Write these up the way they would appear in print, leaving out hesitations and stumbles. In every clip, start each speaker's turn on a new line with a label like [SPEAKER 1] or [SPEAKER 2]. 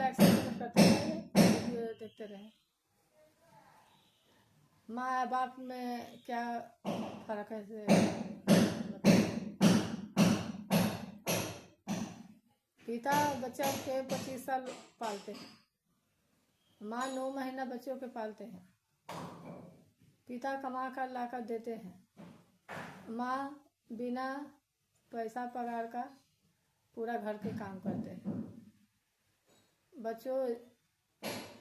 [SPEAKER 1] Like subscribe करते रहे, video देखते रहे। माँ बाप में क्या फर्क है से पिता बच्चा के 25 साल पालते हैं, माँ 9 महीना बच्चों के पालते हैं। पिता कमा कर ला कर देते हैं, माँ बिना पैसा पगार का पूरा घर के काम करते हैं। बच्चों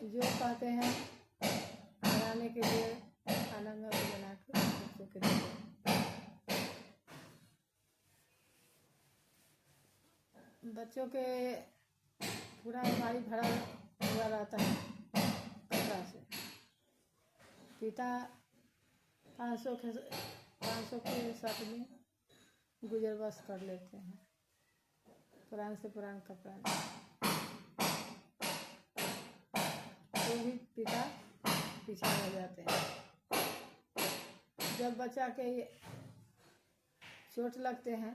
[SPEAKER 1] जो कहते हैं बनाने के लिए खाना में वो बना कर बच्चों के देते हैं। बच्चों के पूरा अलमारी भरा हुआ रहता है कपड़ा से। पिता 500 के साथ में गुजर बस कर लेते हैं पुरान से पुरान कपड़ा में। तो भी पिता पीछे रह जाते हैं। जब बच्चा के चोट लगते हैं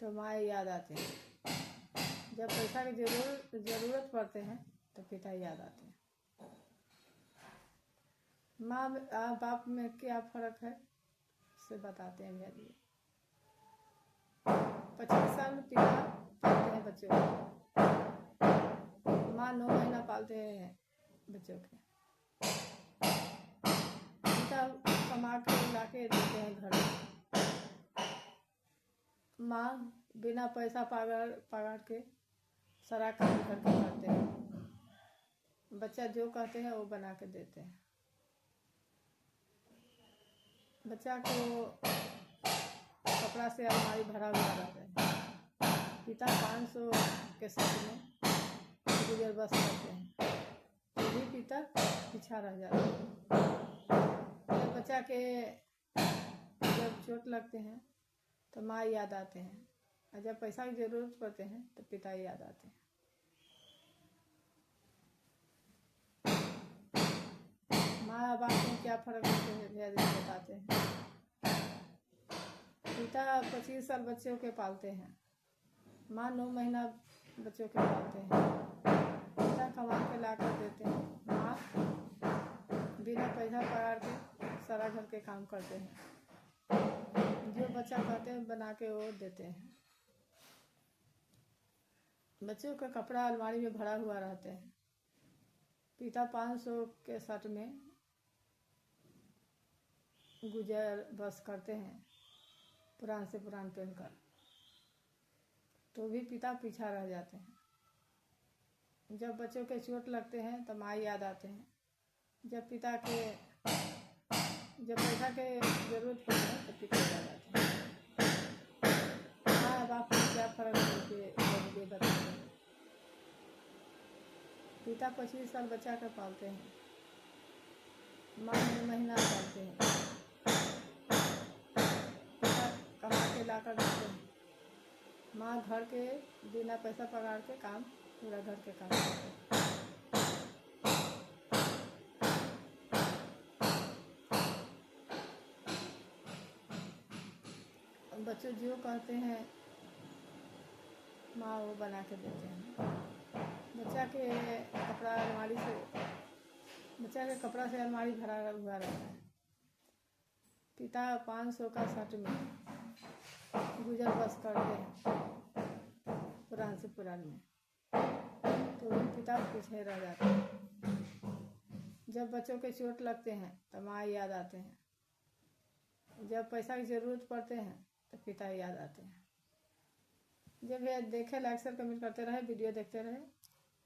[SPEAKER 1] तो माँ याद आते हैं। जब पैसा की जरूरत पड़ते हैं तो पिता याद आते हैं। माँ बाप में क्या फर्क है से बताते हैं भैया जी। 25 साल पिता पालते हैं बच्चों को, माँ 9 महीना पालते हैं बच्चों के। पिता कमा के ला के देते हैं घर में, माँ बिना पैसा पगार के सारा काम करके करते हैं। बच्चा जो कहते हैं वो बना के देते हैं। बच्चा को कपड़ा से अलमारी भरा हुआ रहता है। पिता 500 के साथ में गुजर बस करते हैं, तो भी पिता पीछा रह जाता है। जब बच्चा के जब चोट लगते हैं तो माँ याद आते हैं, और जब पैसा की जरूरत पड़ते हैं तो पिता याद आते हैं। माँ बाप में क्या फर्क है बताते हैं। पिता 25 साल बच्चों के पालते हैं, माँ 9 महीना बच्चों के पालते हैं। पिता कमा के ला कर देते हैं, माँ बिना पैसा पगार के सारा घर के काम करते हैं। जो बच्चा कहते हैं बना के वो देते हैं। बच्चों का कपड़ा अलमारी में भरा हुआ रहते हैं। पिता 500 के साथ में गुजर बस करते हैं पुरान से पुरान पहनकर, तो भी पिता पीछा रह जाते हैं। जब बच्चों के चोट लगते हैं तो माँ याद आते हैं। जब पिता के जब पैसा के जरूरत पड़ती है तो पिता याद आते हैं। माँ बाप में क्या फर्क है ये बताते हैं। पिता 25 साल बच्चा का पालते हैं, माँ 9 महीना पालते हैं। पिता कमा के ला कर देते हैं, माँ घर के बिना पैसा पगार के काम पूरा घर के काम करते हैं। बच्चे जो कहते हैं माँ वो बना के देते हैं। बच्चा के कपड़ा से अलमारी भरा हुआ रहता है। पिता 500 का शर्ट में गुजर बस करते हैं पुरान से पुरान में, तो भी पिता पीछे रह जाते हैं। जब बच्चों के चोट लगते हैं तो माँ याद आते हैं। जब पैसा की जरूरत पड़ते हैं तो पिता याद आते हैं। जब ये देखे लाइक शेयर कमेंट करते रहे, वीडियो देखते रहे।